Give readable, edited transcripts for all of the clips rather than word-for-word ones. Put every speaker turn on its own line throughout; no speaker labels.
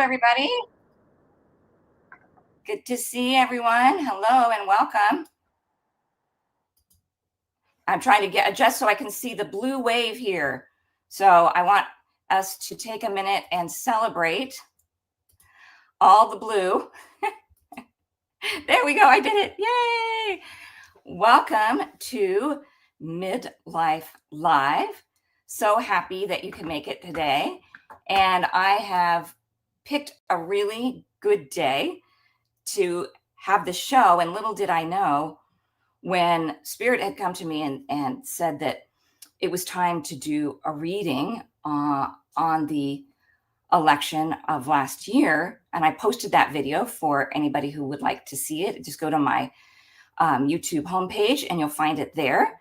everybody. Good to see everyone. Hello and welcome. I'm trying to adjust so I can see the blue wave here. So I want us to take a minute and celebrate all the blue. There we go. I did it. Yay. Welcome to Midlife Live. So happy that you can make it today. And I have picked a really good day to have the show. And little did I know, when Spirit had come to me and said that it was time to do a reading on the election of last year. And I posted that video for anybody who would like to see it. Just go to my YouTube homepage and you'll find it there.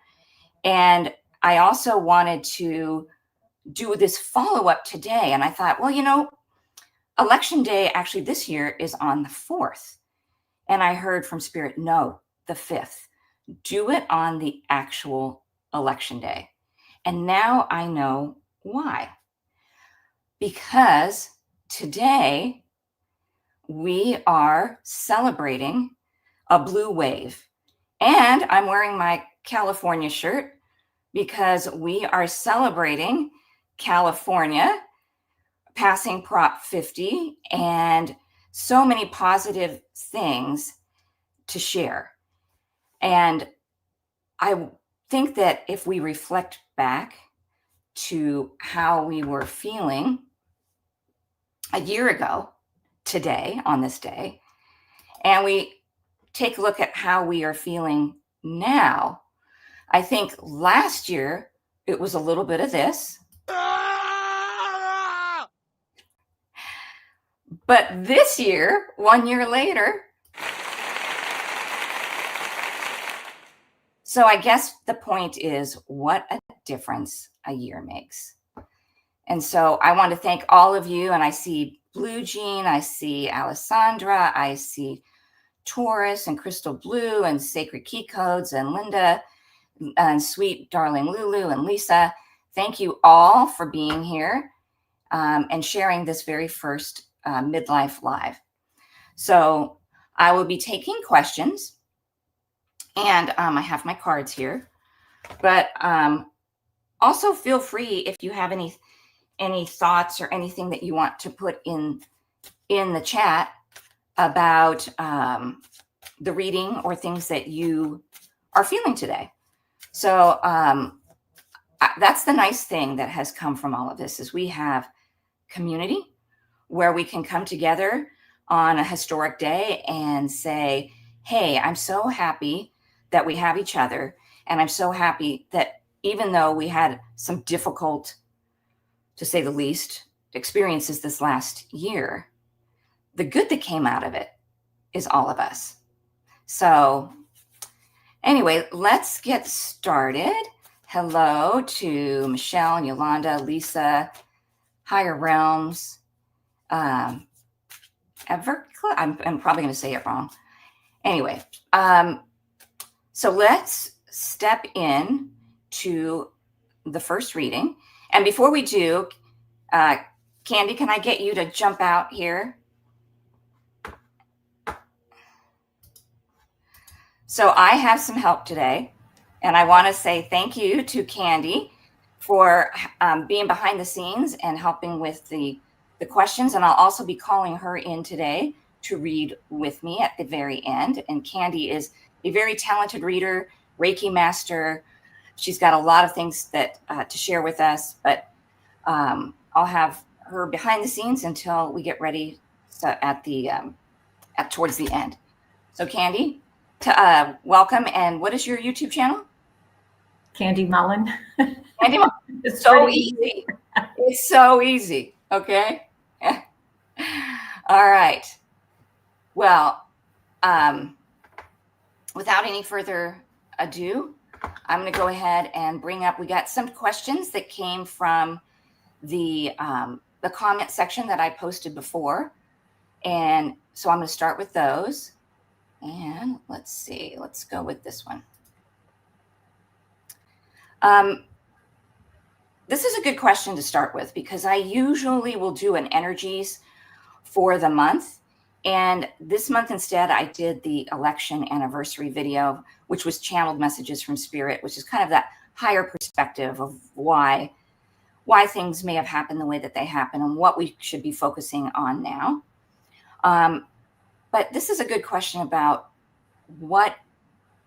And I also wanted to do this follow-up today. And I thought, well, election day actually this year is on the 4th. And I heard from Spirit, no, the 5th. Do it on the actual election day. And now I know why. Because today we are celebrating a blue wave. And I'm wearing my California shirt because we are celebrating California passing Prop 50 and so many positive things to share. And I think that if we reflect back to how we were feeling a year ago today, on this day, and we take a look at how we are feeling now, I think last year it was a little bit of this. But this year, 1 year later, so I guess the point is what a difference a year makes. And so I want to thank all of you. And I see Blue Jean, I see Alessandra, I see Taurus and Crystal Blue and Sacred Key Codes and Linda and Sweet Darling Lulu and Lisa. Thank you all for being here and sharing this very first Midlife Live. So I will be taking questions. And I have my cards here, but also feel free if you have any thoughts or anything that you want to put in the chat about the reading or things that you are feeling today. So that's the nice thing that has come from all of this is we have community where we can come together on a historic day and say, hey, I'm so happy that we have each other. And I'm so happy that even though we had some difficult, to say the least, experiences this last year, the good that came out of it is all of us. So anyway, let's get started. Hello to Michelle and Yolanda, Lisa, Higher Realms, I'm probably going to say it wrong. Anyway, so let's step in to the first reading. And before we do, Candy, can I get you to jump out here? So I have some help today. And I want to say thank you to Candy for being behind the scenes and helping with the questions. And I'll also be calling her in today to read with me at the very end. And Candy is a very talented reader, Reiki master. She's got a lot of things that to share with us, but I'll have her behind the scenes until we get ready towards the end. So Candy, welcome. And what is your YouTube channel?
Candy Mullen.
Candy Mullen. It's so easy. It's so easy. Okay. All right. Well, without any further ado, I'm going to go ahead and bring up, we got some questions that came from the comment section that I posted before. And so I'm going to start with those. And let's see, let's go with this one. This is a good question to start with because I usually will do an energies for the month. And this month instead, I did the election anniversary video, which was channeled messages from Spirit, which is kind of that higher perspective of why things may have happened the way that they happen and what we should be focusing on now. But this is a good question about what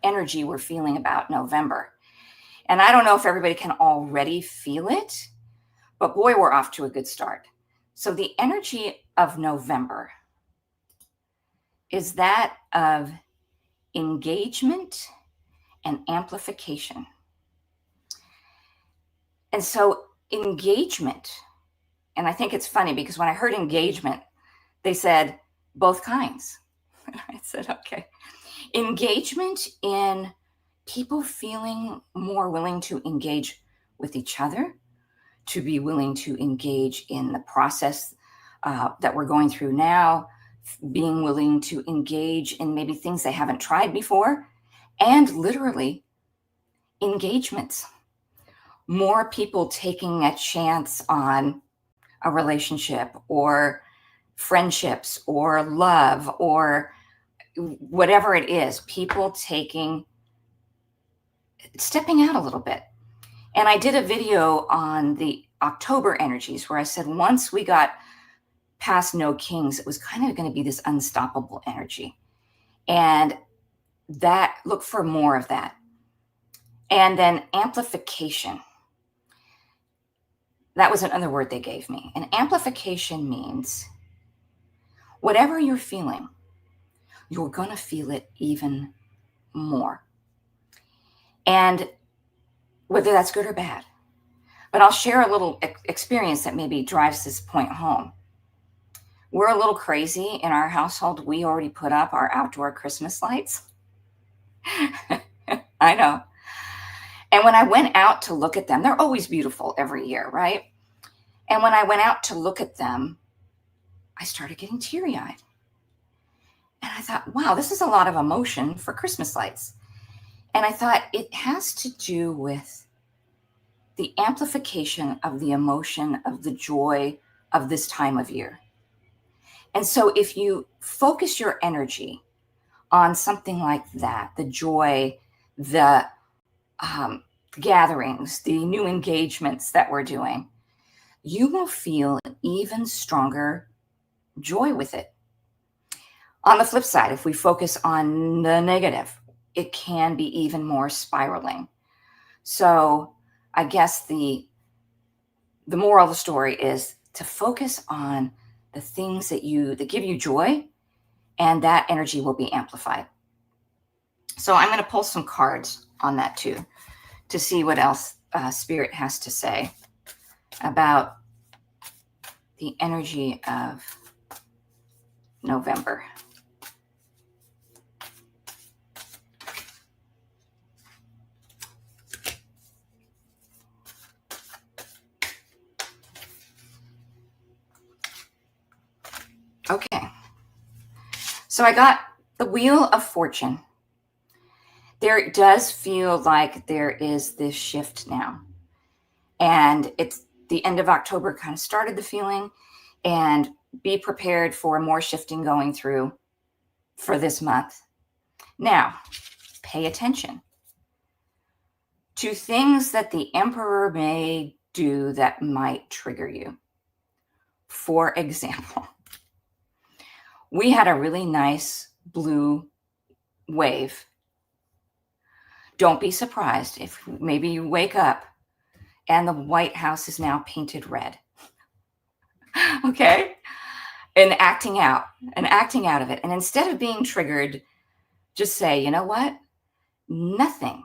energy we're feeling about November. And I don't know if everybody can already feel it, but boy, we're off to a good start. So the energy of November is that of engagement and amplification. And so engagement, and I think it's funny because when I heard engagement, they said both kinds. I said, okay. Engagement in people feeling more willing to engage with each other, to be willing to engage in the process that we're going through now, being willing to engage in maybe things they haven't tried before, and literally engagements. More people taking a chance on a relationship or friendships or love or whatever it is, people stepping out a little bit. And I did a video on the October energies where I said once we got past No Kings, it was kind of going to be this unstoppable energy. And that, look for more of that. And then amplification. That was another word they gave me. And amplification means whatever you're feeling, you're going to feel it even more. And whether that's good or bad. But I'll share a little experience that maybe drives this point home. We're a little crazy in our household. We already put up our outdoor Christmas lights. I know. And when I went out to look at them, they're always beautiful every year, right? And when I went out to look at them, I started getting teary-eyed. And I thought, wow, this is a lot of emotion for Christmas lights. And I thought it has to do with the amplification of the emotion of the joy of this time of year. And so if you focus your energy on something like that, the joy, the gatherings, the new engagements that we're doing, you will feel an even stronger joy with it. On the flip side, if we focus on the negative, it can be even more spiraling. So I guess the moral of the story is to focus on the things that give you joy, and that energy will be amplified. So I'm going to pull some cards on that too, to see what else Spirit has to say about the energy of November. Okay, so I got the Wheel of Fortune. There does feel like there is this shift now. And it's the end of October kind of started the feeling, and be prepared for more shifting going through for this month. Now, pay attention to things that the Emperor may do that might trigger you. For example, we had a really nice blue wave. Don't be surprised if maybe you wake up and the White House is now painted red. Okay? And acting out of it. And instead of being triggered, just say, you know what? Nothing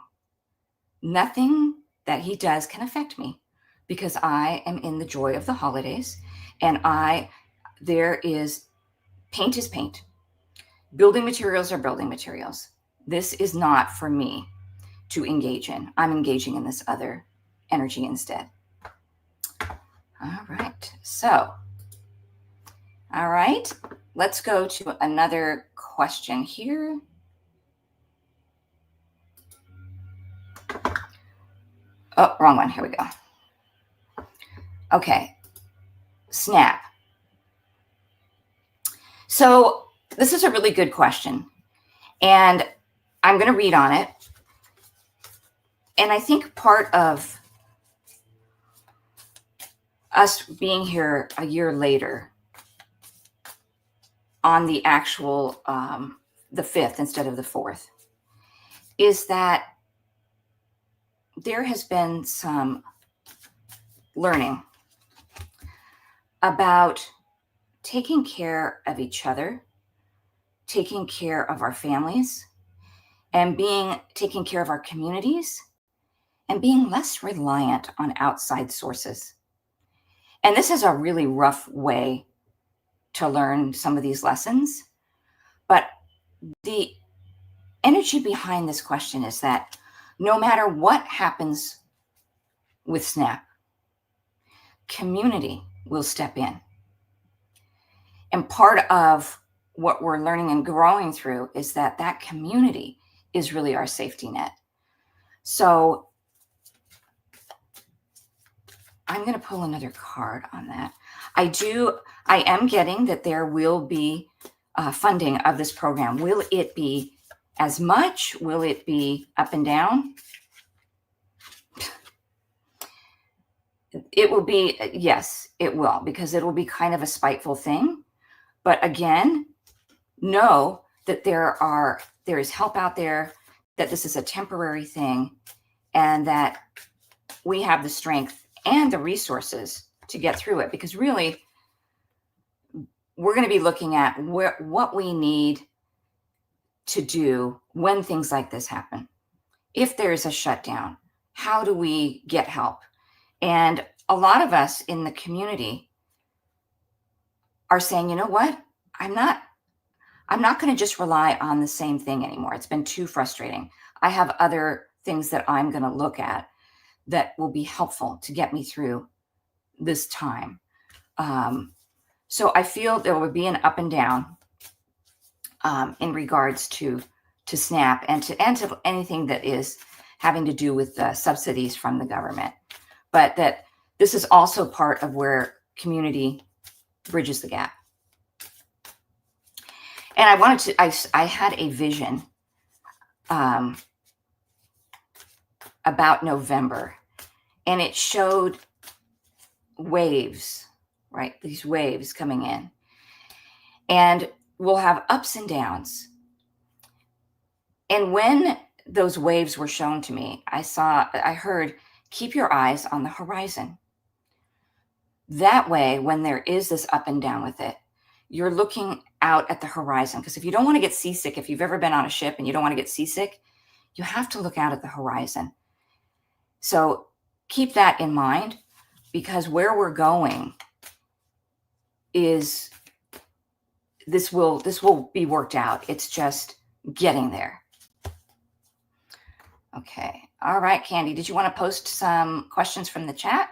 that he does can affect me, because I am in the joy of the holidays, and paint is paint. Building materials are building materials. This is not for me to engage in. I'm engaging in this other energy instead. All right. Let's go to another question here. Oh, wrong one. Here we go. Okay. Snap. So this is a really good question, and I'm going to read on it. And I think part of us being here a year later on the actual, the 5th instead of the 4th, is that there has been some learning about taking care of each other, taking care of our families, and taking care of our communities, and being less reliant on outside sources. And this is a really rough way to learn some of these lessons. But the energy behind this question is that no matter what happens with SNAP, community will step in. And part of what we're learning and growing through is that community is really our safety net. So I'm going to pull another card on that. I am getting that there will be funding of this program. Will it be as much? Will it be up and down? It will be, yes, it will, because it will be kind of a spiteful thing. But again, know that there is help out there, that this is a temporary thing, and that we have the strength and the resources to get through it. Because really, we're going to be looking at what we need to do when things like this happen. If there's a shutdown, how do we get help? And a lot of us in the community are saying, you know what? I'm not going to just rely on the same thing anymore. It's been too frustrating. I have other things that I'm going to look at that will be helpful to get me through this time. So I feel there will be an up and down in regards to SNAP and to anything that is having to do with subsidies from the government. But that this is also part of where community bridges the gap. And I had a vision about November, and it showed waves, right? These waves coming in, and we'll have ups and downs. And when those waves were shown to me, I heard, keep your eyes on the horizon. That way, when there is this up and down with it, you're looking out at the horizon. Because if you don't want to get seasick, if you've ever been on a ship and you don't want to get seasick, you have to look out at the horizon. So keep that in mind, because where we're going is this will be worked out. It's just getting there. Okay. All right, Candy, did you want to post some questions from the chat?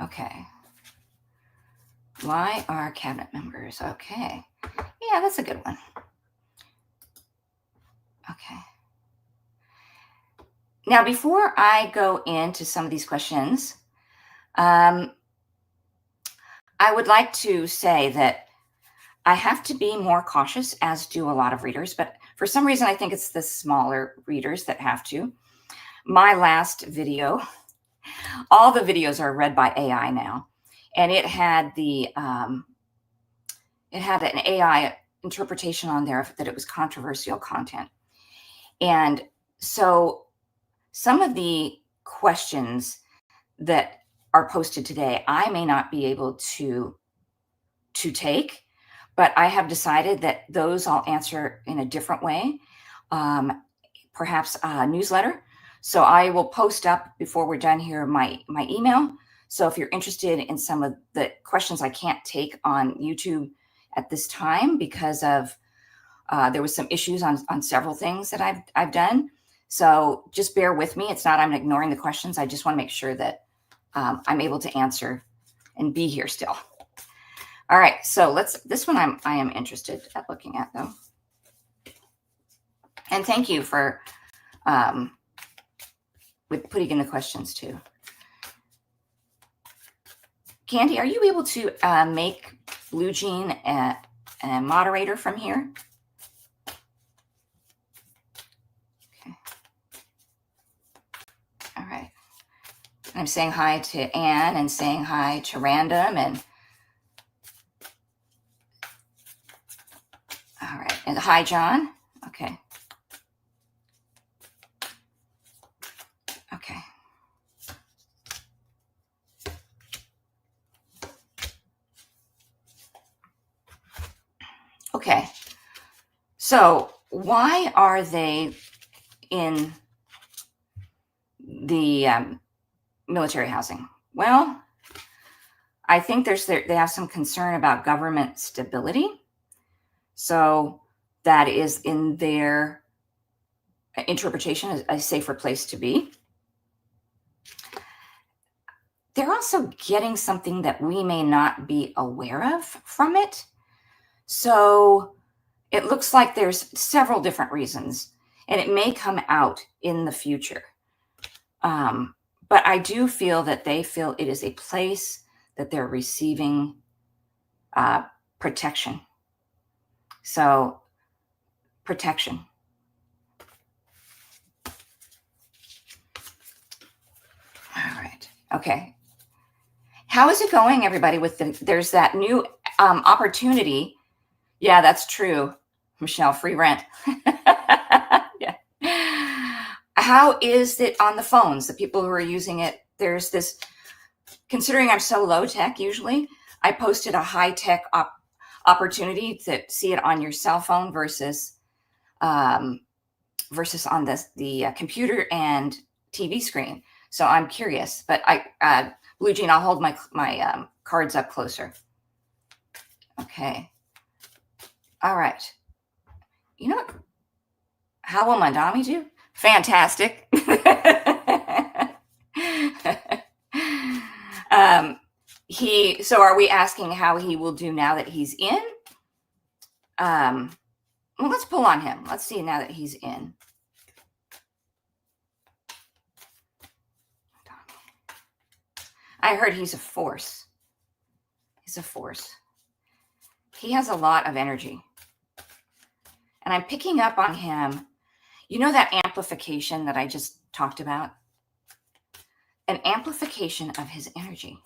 Okay. Why are cabinet members? Okay. Yeah, that's a good one. Okay. Now, before I go into some of these questions, I would like to say that I have to be more cautious, as do a lot of readers, but for some reason, I think it's the smaller readers that have to. My last video, all the videos are read by AI now, and it had an AI interpretation on there that it was controversial content. And so some of the questions that are posted today, I may not be able to take, but I have decided that those I'll answer in a different way, perhaps a newsletter. So I will post up before we're done here my email. So if you're interested in some of the questions I can't take on YouTube at this time because of there was some issues on several things that I've done. So just bear with me. It's not I'm ignoring the questions. I just want to make sure that I'm able to answer and be here still. All right. So this one I am interested at looking at though. And thank you for with putting in the questions too. Candy, are you able to make Blue Jean a moderator from here? Okay. All right. I'm saying hi to Anne and saying hi to Random and all right. And hi, John. Okay. Okay. Okay. So why are they in the military housing? Well, I think they have some concern about government stability. So that is in their interpretation a safer place to be. They're also getting something that we may not be aware of from it. So it looks like there's several different reasons, and it may come out in the future. But I do feel that they feel it is a place that they're receiving protection. So protection. All right. Okay. How is it going, everybody? There's that new opportunity. Yeah, that's true, Michelle. Free rent. Yeah. How is it on the phones? The people who are using it. There's this. Considering I'm so low tech, usually I posted a high tech opportunity to see it on your cell phone versus on the computer and TV screen. So I'm curious, but Blue Jean, I'll hold my cards up closer. Okay. All right. You know what? How will Mandami do? Fantastic. So are we asking how he will do now that he's in? Well, let's pull on him. Let's see now that he's in. I heard he's a force. He's a force. He has a lot of energy. And I'm picking up on him. You know that amplification that I just talked about? An amplification of his energy.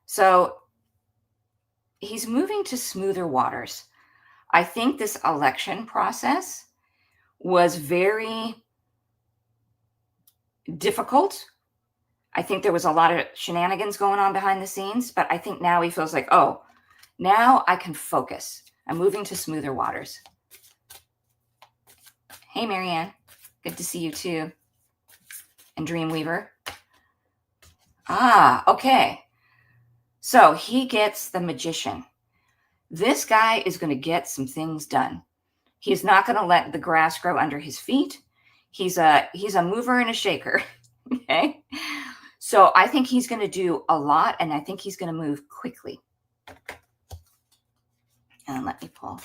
So he's moving to smoother waters. I think this election process was very difficult. I think there was a lot of shenanigans going on behind the scenes, but I think now he feels like, oh, now I can focus. I'm moving to smoother waters. Hey, Marianne. Good to see you too. And Dreamweaver. Okay. So he gets the Magician. This guy is going to get some things done. He's not going to let the grass grow under his feet. He's a mover and a shaker. Okay. So I think he's going to do a lot, and I think he's going to move quickly. And let me pull.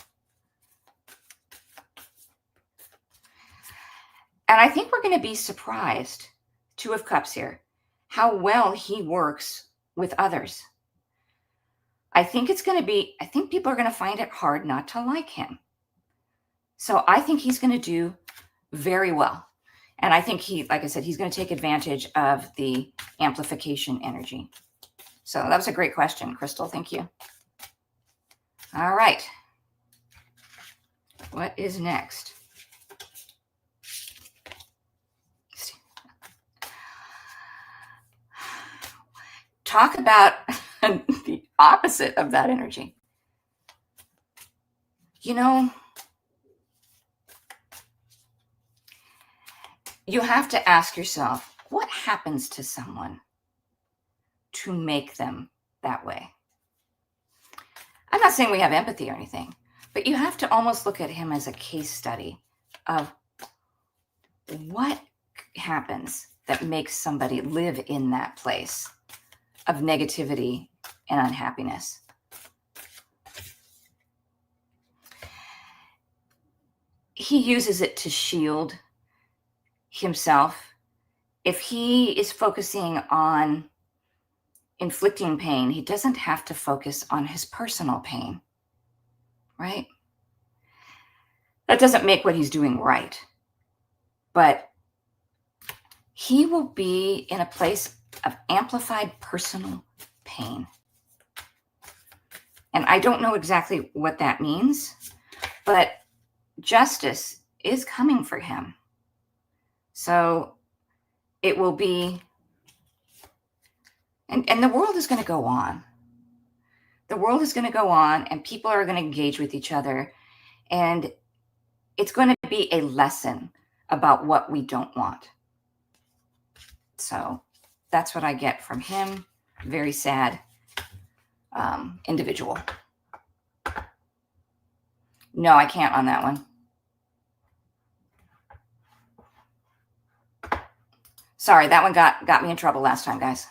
And I think we're going to be surprised, Two of Cups here, how well he works with others. I think people are going to find it hard not to like him. So I think he's going to do very well. And I think like I said, he's going to take advantage of the amplification energy. So that was a great question, Crystal. Thank you. All right. What is next? Talk about the opposite of that energy. You know, you have to ask yourself, what happens to someone to make them that way? I'm not saying we have empathy or anything, but you have to almost look at him as a case study of what happens that makes somebody live in that place of negativity and unhappiness. He uses it to shield himself, if he is focusing on inflicting pain, he doesn't have to focus on his personal pain, right? That doesn't make what he's doing right, but he will be in a place of amplified personal pain. And I don't know exactly what that means, but justice is coming for him. So it will be, and the world is going to go on. The world is going to go on, and people are going to engage with each other. And it's going to be a lesson about what we don't want. So that's what I get from him. Very sad individual. No, I can't on that one. Sorry, that one got me in trouble last time, guys.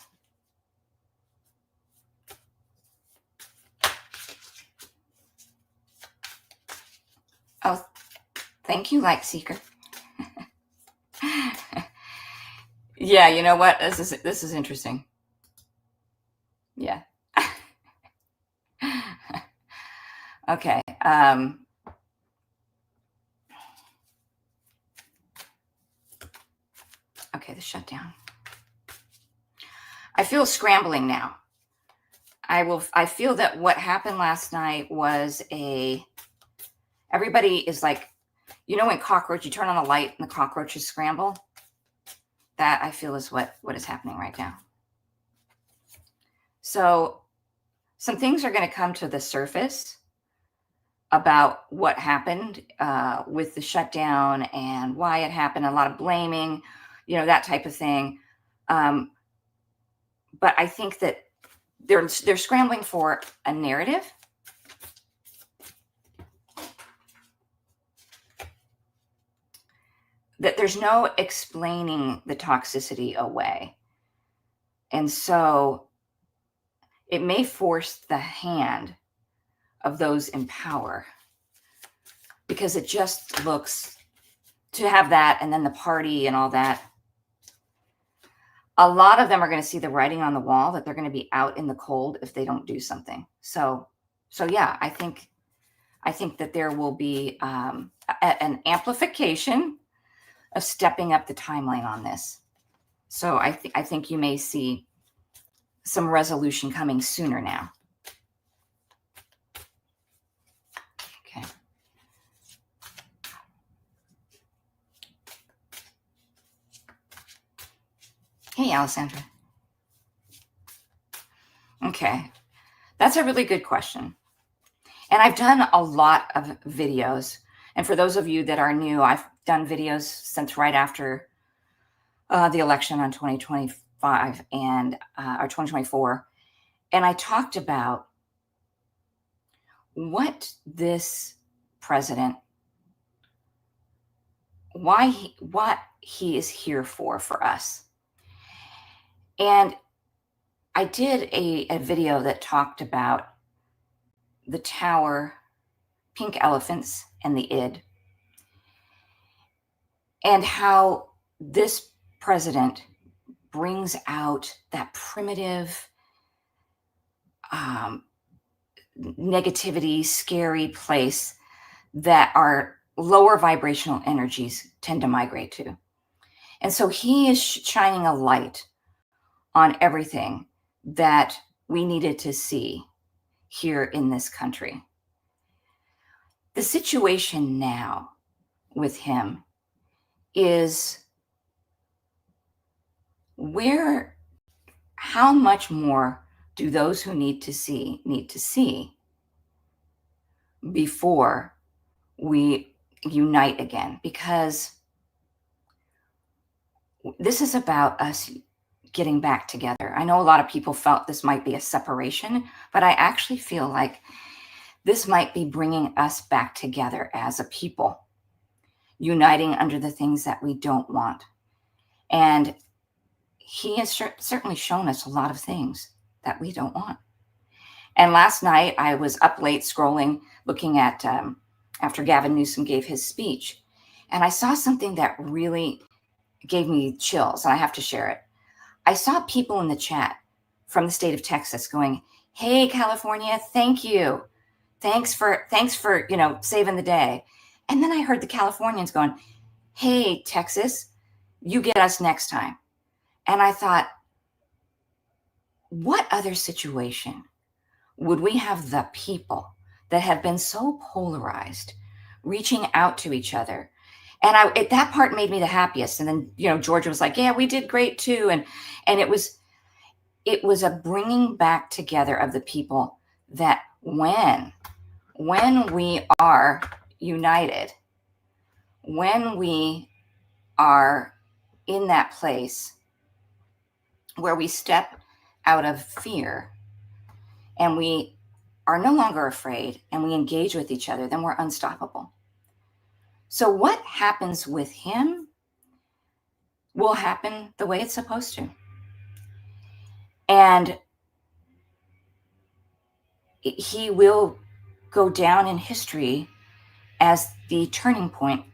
Oh, thank you, Light Seeker. Yeah, you know what? This is interesting. Yeah. Okay. Okay, the shutdown. I feel scrambling now. I feel that what happened last night was everybody is like, you know, when you turn on the light and the cockroaches scramble? That I feel is what is happening right now. So some things are going to come to the surface about what happened with the shutdown and why it happened. A lot of blaming, you know, that type of thing. But I think that they're scrambling for a narrative. That there's no explaining the toxicity away. And so it may force the hand of those in power, because it just looks to have that, and then the party and all that. A lot of them are going to see the writing on the wall that they're going to be out in the cold if they don't do something. So yeah, I think that there will be an amplification of stepping up the timeline on this. So I think you may see some resolution coming sooner now. Okay. Hey, Alessandra. Okay. That's a really good question. And I've done a lot of videos. And for those of you that are new, I've done videos since right after the election on 2025 and or 2024. And I talked about what this president, what he is here for us. And I did a video that talked about the tower, pink elephants, and the id, and how this president brings out that primitive negativity, scary place that our lower vibrational energies tend to migrate to. And so he is shining a light on everything that we needed to see here in this country. The situation now with him is how much more do those who need to see before we unite again? Because this is about us getting back together. I know a lot of people felt this might be a separation, but I actually feel like this might be bringing us back together as a people, uniting under the things that we don't want. And he has certainly shown us a lot of things that we don't want. And last night I was up late scrolling, looking at after Gavin Newsom gave his speech, and I saw something that really gave me chills, and I have to share it. I saw people in the chat from the state of Texas going, "Hey, California, thank you. Thanks for, saving the day." And then I heard the Californians going, "Hey, Texas, you get us next time." And I thought, what other situation would we have the people that have been so polarized reaching out to each other? And that part made me the happiest. And then, Georgia was like, "Yeah, we did great too." And it was a bringing back together of the people that when we are united, when we are in that place where we step out of fear and we are no longer afraid and we engage with each other, then we're unstoppable. So what happens with him will happen the way it's supposed to. And he will go down in history as the turning point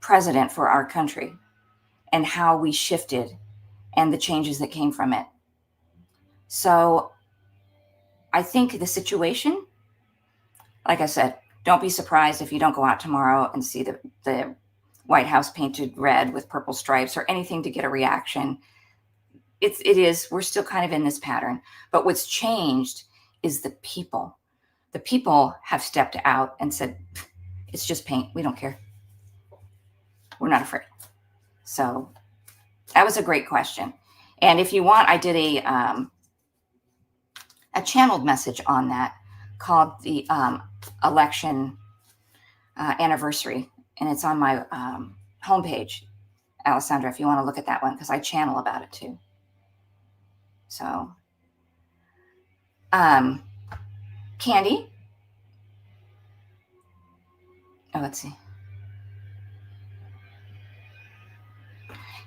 president for our country and how we shifted and the changes that came from it. So I think the situation, like I said, don't be surprised if you don't go out tomorrow and see the White House painted red with purple stripes or anything to get a reaction. We're still kind of in this pattern. But what's changed is the people. The people have stepped out and said, "It's just paint. We don't care. We're not afraid." So that was a great question. And if you want, I did a channeled message on that called the election anniversary. And it's on my homepage, Alessandra, if you want to look at that one, because I channel about it too. So, Candy. Oh, let's see.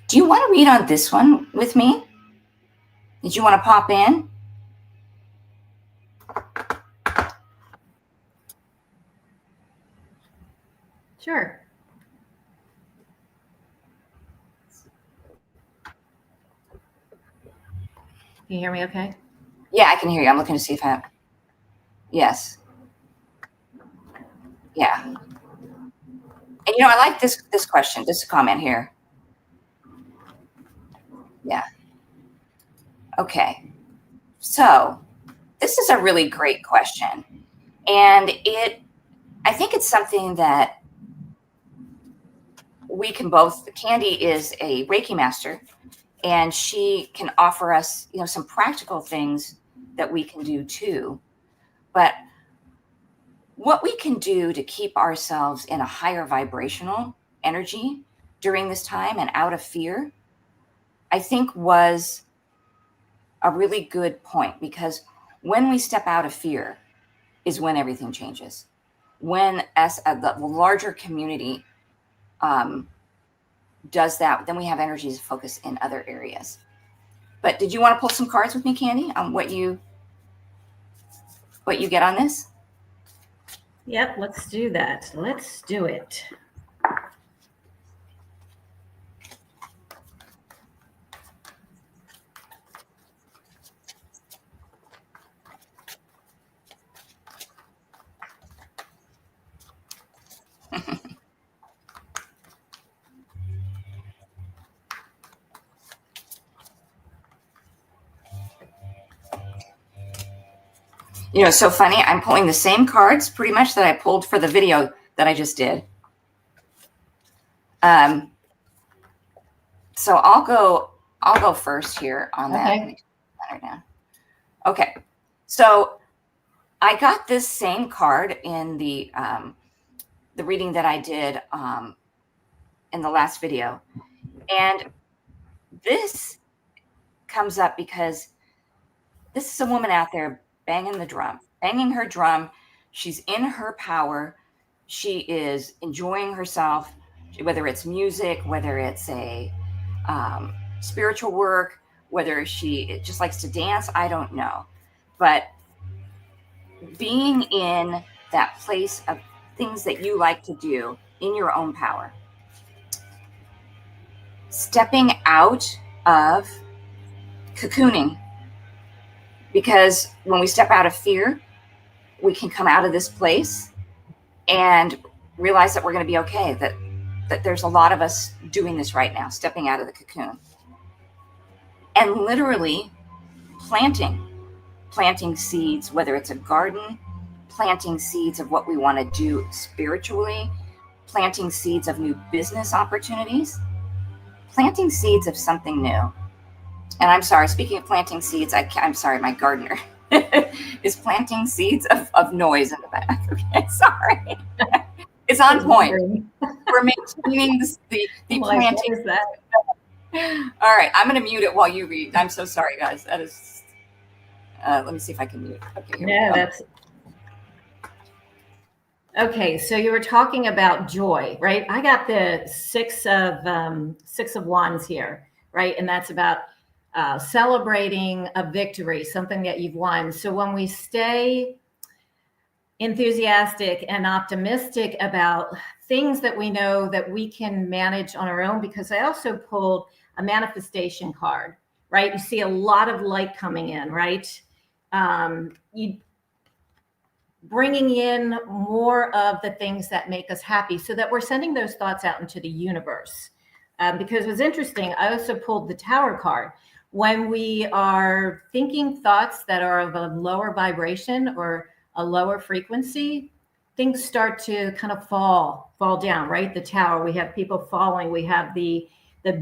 Do you want to read on this one with me? Did you want to pop in?
Sure. Can you hear me okay?
Yeah, I can hear you. I'm looking to see if I... Yes. Yeah. And I like this question, this comment here. Yeah. Okay. So this is a really great question. And I think it's something that we can both... Candy is a Reiki master, and she can offer us, some practical things that we can do too. But what we can do to keep ourselves in a higher vibrational energy during this time and out of fear, I think was a really good point, because when we step out of fear is when everything changes. When the larger community does that, then we have energy to focus in other areas. But did you want to pull some cards with me, Candy, on what you get on this?
Yep, let's do that. Let's do it.
It's so funny. I'm pulling the same cards pretty much that I pulled for the video that I just did. So I'll go first here on that.
Okay.
Okay. So I got this same card in the reading that I did in the last video. And this comes up because this is a woman out there banging her drum. She's in her power. She is enjoying herself, whether it's music, whether it's a spiritual work, whether she just likes to dance, I don't know. But being in that place of things that you like to do in your own power. stepping out of cocooning. Because when we step out of fear, we can come out of this place and realize that we're going to be okay, that there's a lot of us doing this right now, stepping out of the cocoon. And literally planting seeds, whether it's a garden, planting seeds of what we want to do spiritually, planting seeds of new business opportunities, planting seeds of something new. And I'm sorry, speaking of planting seeds, I'm sorry, my gardener is planting seeds of noise in the back. Okay, sorry. It's on point. We're maintaining the planting.
What is that?
All right, I'm going to mute it while you read. I'm so sorry, guys. That is, let me see if I can mute. Okay, here we go.
That's okay. So you were talking about joy, right? I got the six of wands here, right? And that's about celebrating a victory, something that you've won. So when we stay enthusiastic and optimistic about things that we know that we can manage on our own, because I also pulled a manifestation card, right? You see a lot of light coming in, right? You bringing in more of the things that make us happy, so that we're sending those thoughts out into the universe. Because it was interesting, I also pulled the Tower card. When we are thinking thoughts that are of a lower vibration or a lower frequency, things start to kind of fall down, right? The tower, we have people falling, we have the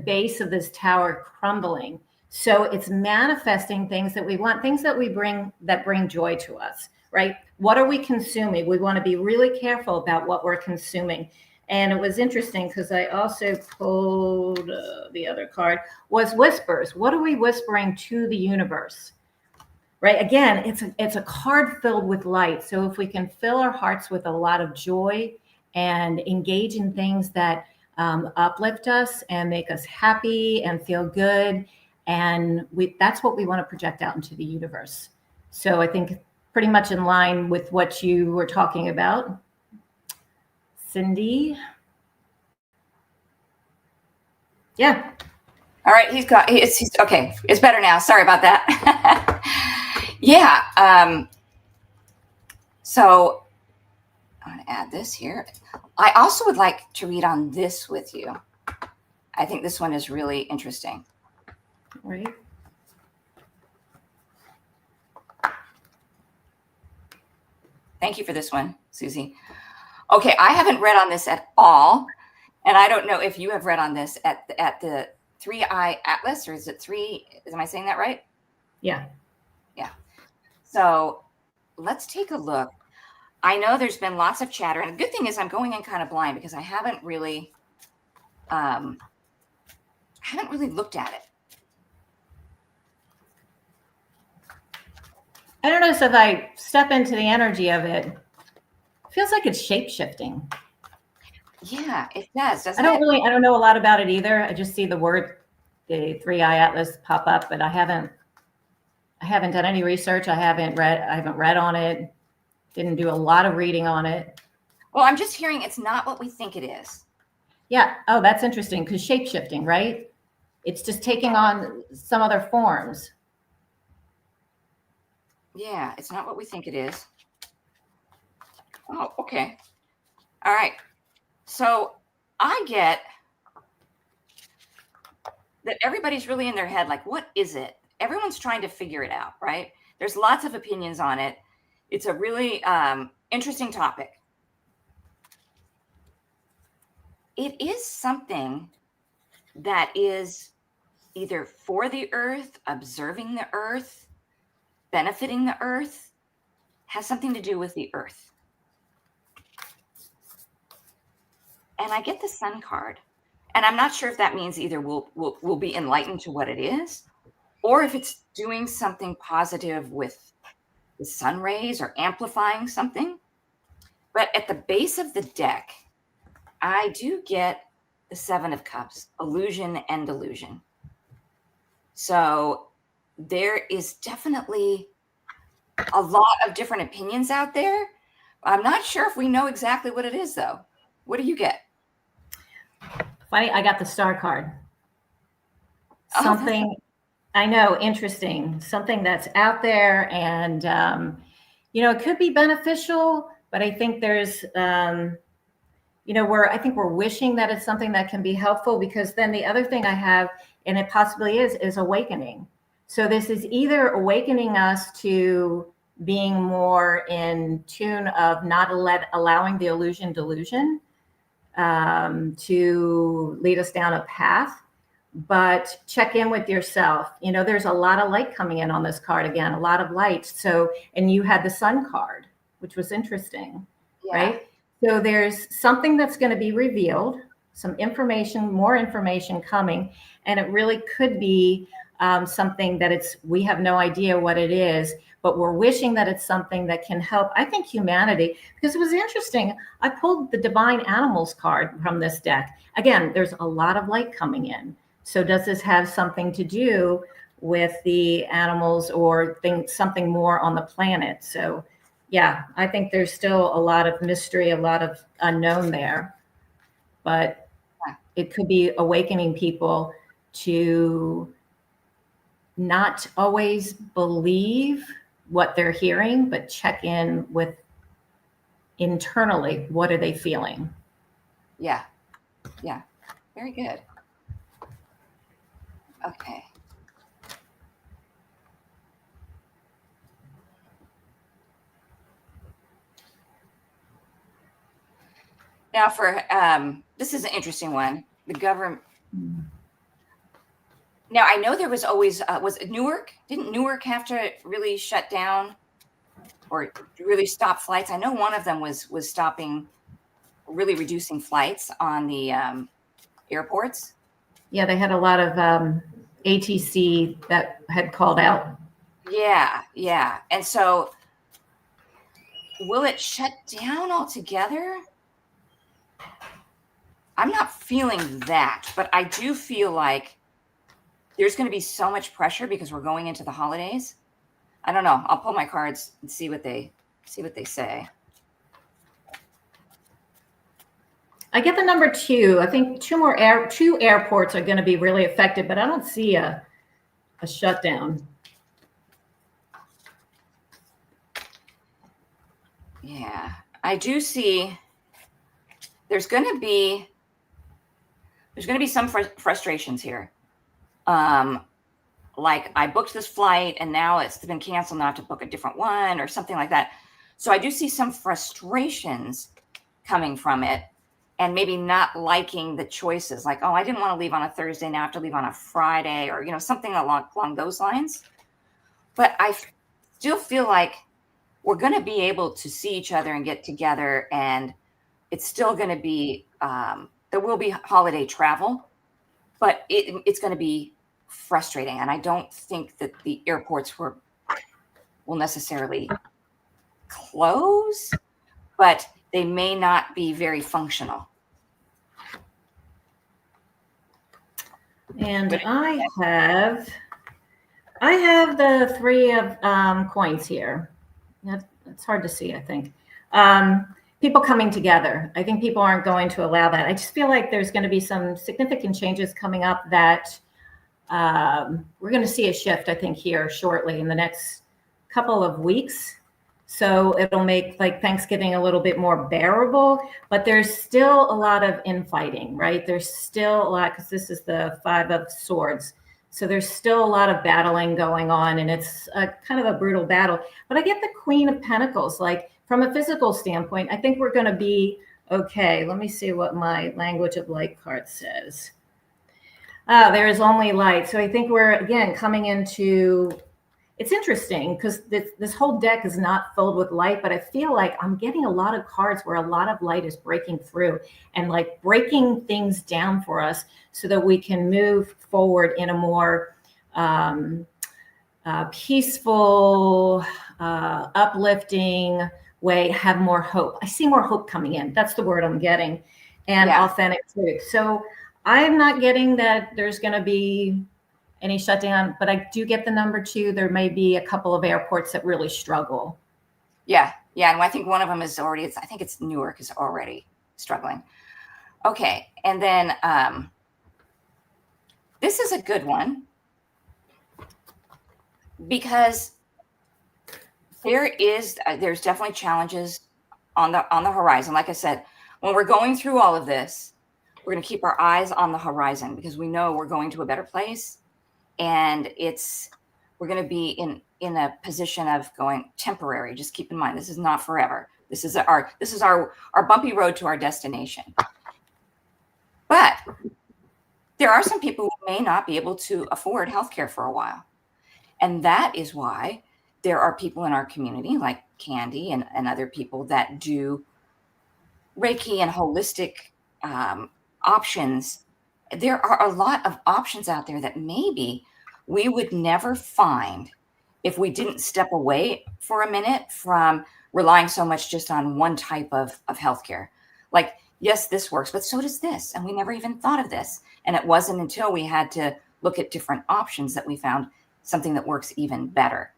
base of this tower crumbling. So it's manifesting things that we want, things that bring joy to us, right? What are we consuming? We want to be really careful about what we're consuming. And it was interesting because I also pulled the other card was whispers. What are we whispering to the universe? Right? Again, it's a card filled with light. So if we can fill our hearts with a lot of joy and engage in things that uplift us and make us happy and feel good, and that's what we want to project out into the universe. So I think pretty much in line with what you were talking about. Cindy. Yeah.
All right. He's okay. It's better now. Sorry about that. Yeah. So I'm going to add this here. I also would like to read on this with you. I think this one is really interesting.
Right.
Thank you for this one, Susie. Okay, I haven't read on this at all, and I don't know if you have read on this at the AiAtlas, or is it three? Am I saying that right?
Yeah.
Yeah. So let's take a look. I know there's been lots of chatter, and the good thing is I'm going in kind of blind because I haven't really looked at it.
I don't know if I step into the energy of it, it feels like it's shape-shifting.
Yeah, it does, doesn't
it?
I
don't know a lot about it either. I just see the word, the AiAtlas pop up, but I haven't done any research. I haven't read on it. Didn't do a lot of reading on it.
Well, I'm just hearing it's not what we think it is.
Yeah. Oh, that's interesting, because shape-shifting, right? It's just taking on some other forms.
Yeah, it's not what we think it is. Oh, okay. All right. So I get that everybody's really in their head, like, what is it? Everyone's trying to figure it out, right? There's lots of opinions on it. It's a really interesting topic. It is something that is either for the earth, observing the earth, benefiting the earth, has something to do with the earth. And I get the sun card, and I'm not sure if that means either we'll be enlightened to what it is, or if it's doing something positive with the sun rays or amplifying something. But at the base of the deck, I do get the Seven of Cups, illusion and delusion. So there is definitely a lot of different opinions out there. I'm not sure if we know exactly what it is, though. What do you get?
Funny, I got the Star card. something, I know, interesting, something that's out there, and it could be beneficial, but I think there's I think we're wishing that it's something that can be helpful, because then the other thing I have, and it possibly is awakening. So this is either awakening us to being more in tune of not allowing the delusion to lead us down a path, but check in with yourself. There's a lot of light coming in on this card again, a lot of light. So, and you had the sun card, which was interesting, right? So there's something that's going to be revealed, some information, more information coming, and it really could be something that we have no idea what it is, but we're wishing that it's something that can help, I think, humanity. Because it was interesting, I pulled the Divine Animals card from this deck. Again, there's a lot of light coming in. So does this have something to do with the animals or something more on the planet? So yeah, I think there's still a lot of mystery, a lot of unknown there, but it could be awakening people to not always believe what they're hearing, but check in with internally, what are they feeling?
Yeah. Very good. Okay. Now for this is an interesting one. The government. Now I know there was always was it Newark? Didn't Newark have to really shut down or really stop flights? I know one of them was stopping, really reducing flights on the airports.
Yeah, they had a lot of ATC that had called out.
Yeah. And so will it shut down altogether? I'm not feeling that, but I do feel like there's going to be so much pressure because we're going into the holidays. I don't know. I'll pull my cards and see what they say.
I get the number 2. I think two airports are going to be really affected, but I don't see a shutdown.
Yeah, I do see there's going to be some frustrations here. Like I booked this flight and now it's been canceled, now I have to book a different one or something like that. So I do see some frustrations coming from it, and maybe not liking the choices. Like, oh, I didn't want to leave on a Thursday, now I have to leave on a Friday, or something along those lines. But I still feel like we're going to be able to see each other and get together, and it's still going to be there will be holiday travel, but it's going to be frustrating. And I don't think that the airports will necessarily close, but they may not be very functional.
And I have the 3 of coins here. That's hard to see, I think. People coming together. I think people aren't going to allow that. I just feel like there's going to be some significant changes coming up that we're going to see a shift, I think, here shortly in the next couple of weeks. So it'll make like Thanksgiving a little bit more bearable, but there's still a lot of infighting, right? There's still a lot, because this is the 5 of Swords. So there's still a lot of battling going on, and it's kind of a brutal battle. But I get the Queen of Pentacles, like from a physical standpoint, I think we're going to be okay. Let me see what my Language of Light card says. There is only light. So I think we're, again, coming into, it's interesting because this whole deck is not filled with light, but I feel like I'm getting a lot of cards where a lot of light is breaking through and like breaking things down for us so that we can move forward in a more peaceful, uplifting way, have more hope. I see more hope coming in. That's the word I'm getting. And authentic truth. So I'm not getting that there's going to be any shutdown, but I do get the number 2. There may be a couple of airports that really struggle.
Yeah. And I think one of them is already, I think it's Newark is already struggling. Okay. And then this is a good one because there's definitely challenges on the horizon. Like I said, when we're going through all of this, we're going to keep our eyes on the horizon because we know we're going to a better place, and we're going to be in a position of going temporary. Just keep in mind, this is not forever. This is our bumpy road to our destination. But there are some people who may not be able to afford healthcare for a while. And that is why there are people in our community like Candy and other people that do Reiki and holistic options. There are a lot of options out there that maybe we would never find if we didn't step away for a minute from relying so much just on one type of healthcare. Like, yes, this works, but so does this. And we never even thought of this. And it wasn't until we had to look at different options that we found something that works even better.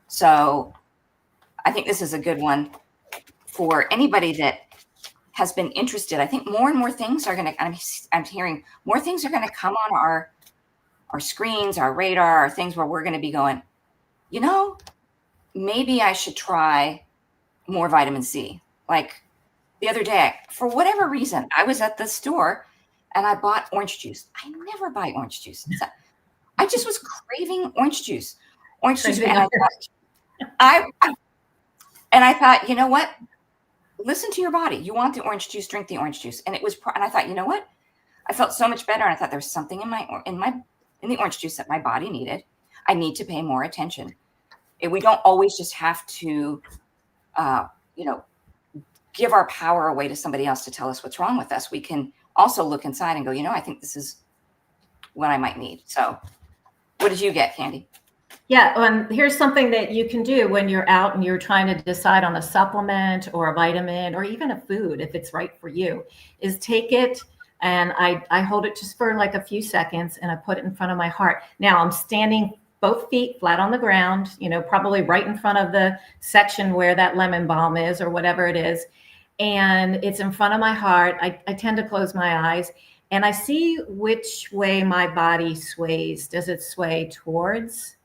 So I think this is a good one for anybody that has been interested. I think more and more things are going to, I'm hearing more things are going to come on our screens, our radar, our things where we're going to be going, maybe I should try more vitamin C. Like the other day, for whatever reason, I was at the store and I bought orange juice. I never buy orange juice. I just was craving orange juice. And I thought, you know what? Listen to your body. You want the orange juice, drink the orange juice. And I thought, you know what? I felt so much better. And I thought there was something in the orange juice that my body needed. I need to pay more attention. We don't always just have to, give our power away to somebody else to tell us what's wrong with us. We can also look inside and go, I think this is what I might need. So what did you get, Candy?
Yeah, here's something that you can do when you're out and you're trying to decide on a supplement or a vitamin or even a food, if it's right for you, is take it and I hold it just for like a few seconds and I put it in front of my heart. Now I'm standing both feet flat on the ground, probably right in front of the section where that lemon balm is or whatever it is. And it's in front of my heart. I tend to close my eyes and I see which way my body sways. Does it sway towards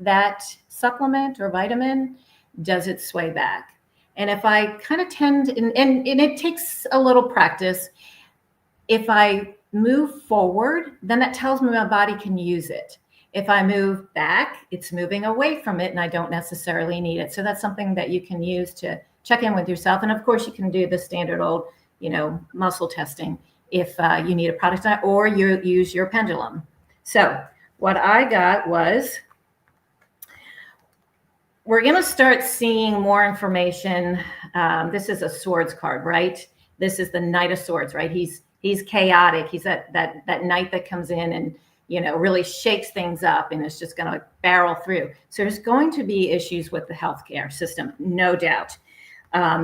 that supplement or vitamin? Does it sway back? And if I kind of tend, and it takes a little practice, if I move forward, then that tells me my body can use it. If I move back, it's moving away from it and I don't necessarily need it. So that's something that you can use to check in with yourself. And of course you can do the standard old, muscle testing if you need a product or you use your pendulum. So what I got was, we're going to start seeing more information. This is a swords card, right? This is the Knight of Swords, right? He's chaotic. He's that knight that comes in and, really shakes things up and is just going to barrel through. So there's going to be issues with the healthcare system, no doubt.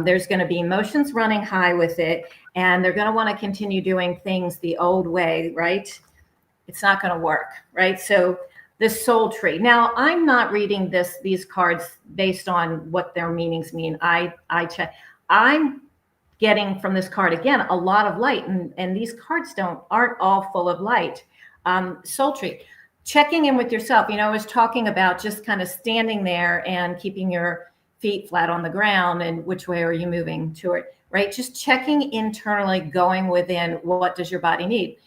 There's going to be emotions running high with it, and they're going to want to continue doing things the old way, right? It's not going to work, right? So this soul tree. Now, I'm not reading these cards based on what their meanings mean. I check. I'm getting from this card again a lot of light, and these cards aren't all full of light. Soul tree. Checking in with yourself. I was talking about just kind of standing there and keeping your feet flat on the ground, and which way are you moving toward, right? Just checking internally, going within, what does your body need?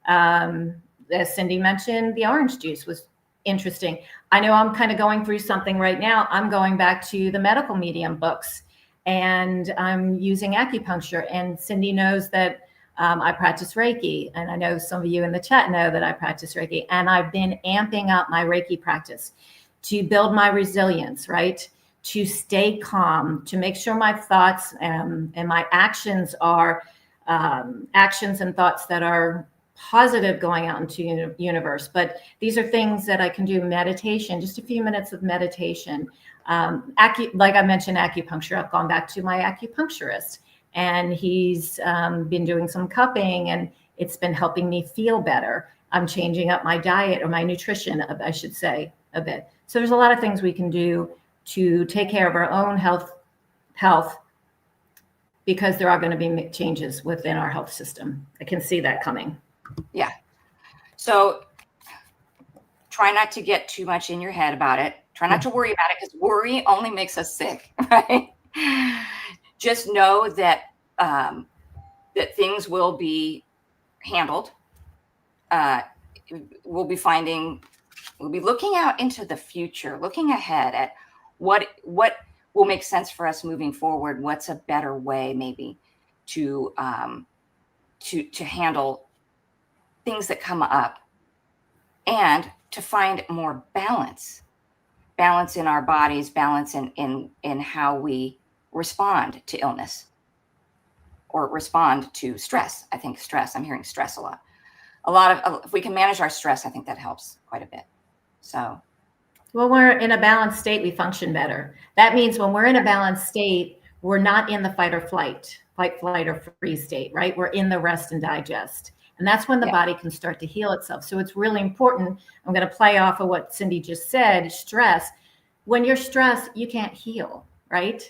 As Cindy mentioned, the orange juice was interesting. I know I'm kind of going through something right now. I'm going back to the medical medium books and I'm using acupuncture, and Cindy knows that I practice Reiki, and I know some of you in the chat know that I practice Reiki, and I've been amping up my Reiki practice to build my resilience, right? To stay calm, to make sure my thoughts and my actions are actions and thoughts that are positive going out into the universe. But these are things that I can do. Meditation, just a few minutes of meditation. Like I mentioned, acupuncture. I've gone back to my acupuncturist, and he's been doing some cupping, and it's been helping me feel better. I'm changing up my diet, or my nutrition, I should say, a bit. So there's a lot of things we can do to take care of our own health, because there are going to be changes within our health system. I can see that coming.
Yeah. So try not to get too much in your head about it. Try not to worry about it, because worry only makes us sick, right? Just know that that things will be handled. We'll be looking out into the future, looking ahead at what will make sense for us moving forward. What's a better way, maybe, to handle things that come up, and to find more balance in our bodies, balance in how we respond to illness or respond to stress. I think stress, I'm hearing stress a lot. If we can manage our stress, I think that helps quite a bit. So,
well, we're in a balanced state, we function better. That means when we're in a balanced state, we're not in the fight, flight, or freeze state, right? We're in the rest and digest. And that's when the body can start to heal itself. So it's really important. I'm going to play off of what Cindy just said, stress. When you're stressed, you can't heal, right?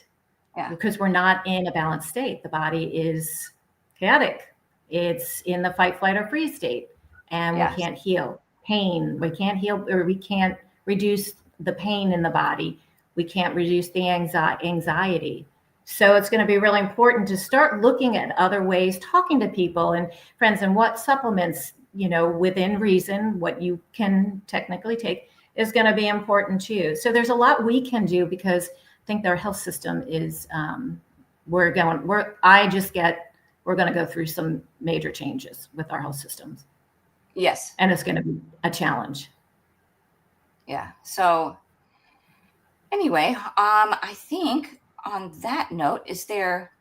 Yeah.
Because we're not in a balanced state. The body is chaotic. It's in the fight, flight, or freeze state. And we can't heal pain. We can't heal, or we can't reduce the pain in the body. We can't reduce the anxiety. So it's going to be really important to start looking at other ways, talking to people and friends, and what supplements, within reason, what you can technically take is going to be important too. So there's a lot we can do, because I think our health system is, we're going to go through some major changes with our health systems.
Yes.
And it's going to be a challenge.
Yeah. So anyway, I think on that note, is there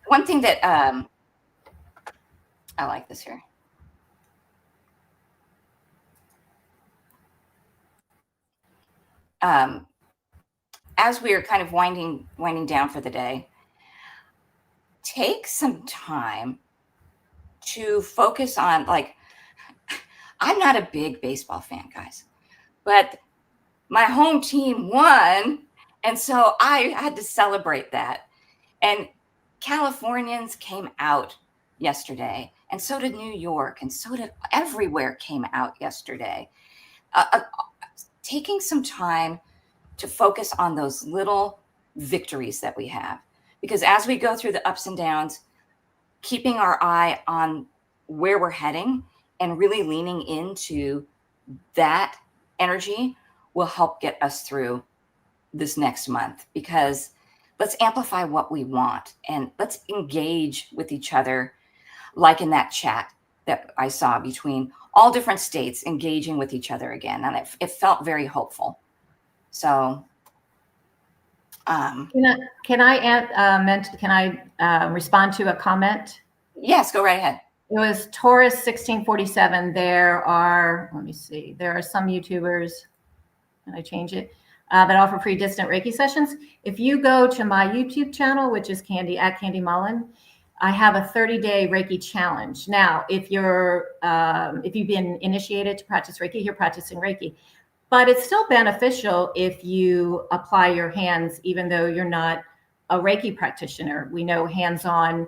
one thing that I like this here? As we are kind of winding down for the day, take some time to focus on, like, I'm not a big baseball fan, guys, but my home team won, and so I had to celebrate that. And Californians came out yesterday, and so did New York, and so did everywhere came out yesterday. Taking some time to focus on those little victories that we have, because as we go through the ups and downs, keeping our eye on where we're heading and really leaning into that energy will help get us through this next month. Because let's amplify what we want, and let's engage with each other, like in that chat that I saw between all different states engaging with each other again. And it felt very hopeful. So
can I respond to a comment?
Yes, go right ahead.
It was Taurus 1647. There are some YouTubers, and I change it, that offer free distant Reiki sessions. If you go to my YouTube channel, which is Candy Mullen, I have a 30-day Reiki challenge. Now, if you've been initiated to practice Reiki, you're practicing Reiki. But it's still beneficial if you apply your hands, even though you're not a Reiki practitioner. We know hands-on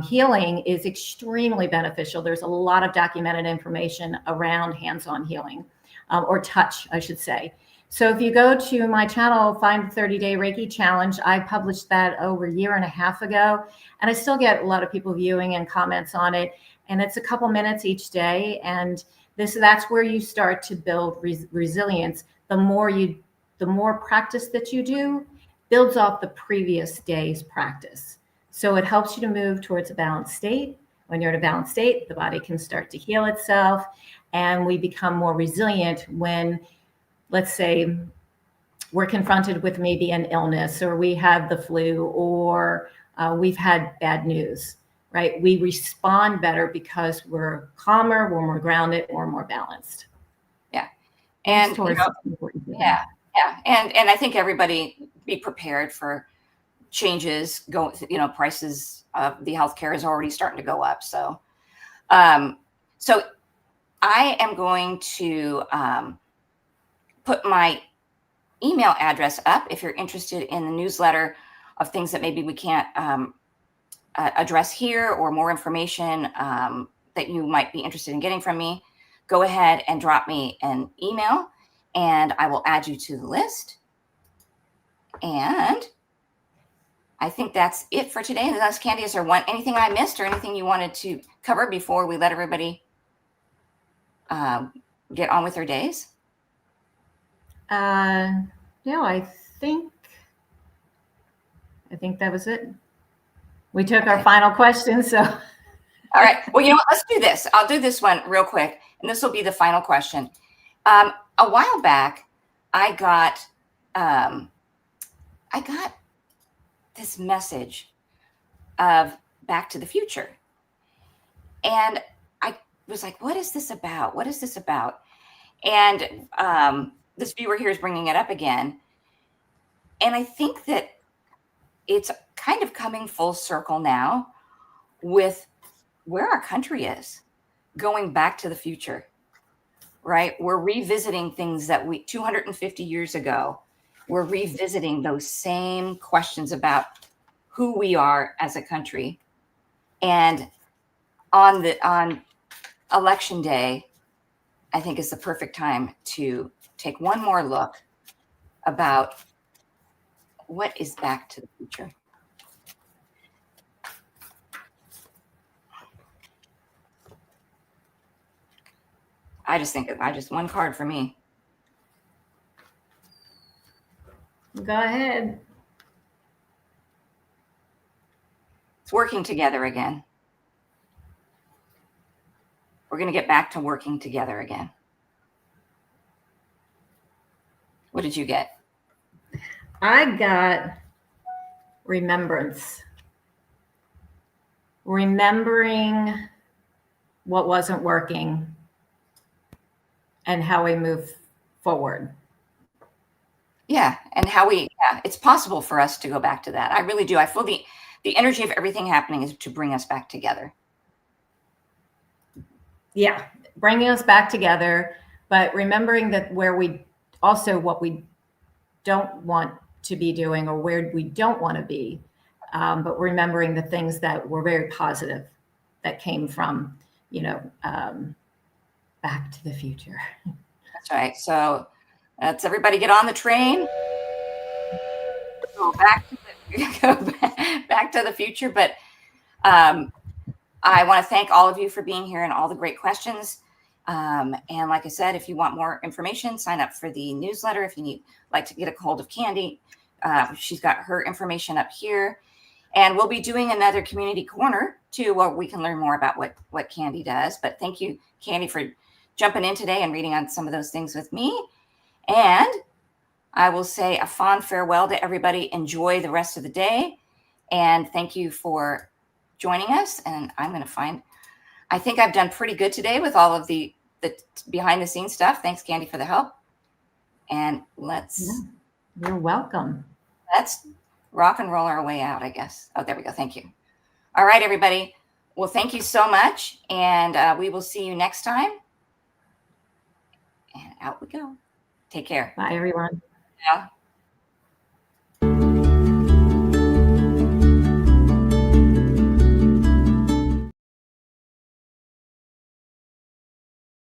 healing is extremely beneficial. There's a lot of documented information around hands-on healing, or touch, I should say. So if you go to my channel, find the 30-day Reiki challenge. I published that over a year and a half ago, and I still get a lot of people viewing and comments on it. And it's a couple minutes each day. And that's where you start to build resilience. The more practice that you do builds off the previous day's practice. So it helps you to move towards a balanced state. When you're in a balanced state, the body can start to heal itself, and we become more resilient when, let's say, we're confronted with maybe an illness, or we have the flu, or we've had bad news. Right? We respond better because we're calmer, we're more grounded, we're more balanced.
Yeah. And yeah. And I think everybody be prepared for changes. Prices of the healthcare is already starting to go up. So so I am going to put my email address up if you're interested in the newsletter of things that maybe we can't address here, or more information that you might be interested in getting from me. go ahead and drop me an email and I will add you to the list. And I think that's it for today. Unless, Candy, is there anything I missed or anything you wanted to cover before we let everybody get on with their days?
No, I think that was it. We took our final question, so.
All right. Well, you know what? Let's do this. I'll do this one real quick, and this will be the final question. A while back, I got this message of Back to the Future, and I was like, "What is this about? What is this about?" And this viewer here is bringing it up again, and I think that it's kind of coming full circle now with where our country is going back to the future, right? We're revisiting things that 250 years ago, we're revisiting those same questions about who we are as a country. And on election day, I think is the perfect time to take one more look about what is back to the future. I just one card for me.
Go ahead.
It's working together again. We're going to get back to working together again. What did you get?
I got remembrance. Remembering what wasn't working and how we move forward.
Yeah, and it's possible for us to go back to that. I really do. I feel the energy of everything happening is to bring us back together.
Yeah, bringing us back together, but remembering that what we don't want to be doing or where we don't want to be, but remembering the things that were very positive that came from, Back to the Future.
That's right. So let's everybody get on the train. Go back to the future. But I want to thank all of you for being here and all the great questions. And like I said, if you want more information, sign up for the newsletter. If you like to get a hold of Candy, she's got her information up here. And we'll be doing another community corner too, where we can learn more about what Candy does. But thank you, Candy, for jumping in today and reading on some of those things with me. And I will say a fond farewell to everybody. Enjoy the rest of the day. And thank you for joining us. And I think I've done pretty good today with all of the behind the scenes stuff. Thanks, Candy, for the help. And
You're welcome.
Let's rock and roll our way out, I guess. Oh, there we go. Thank you. All right, everybody. Well, thank you so much. And we will see you next time. And out we go. Take care.
Bye, everyone.
Yeah.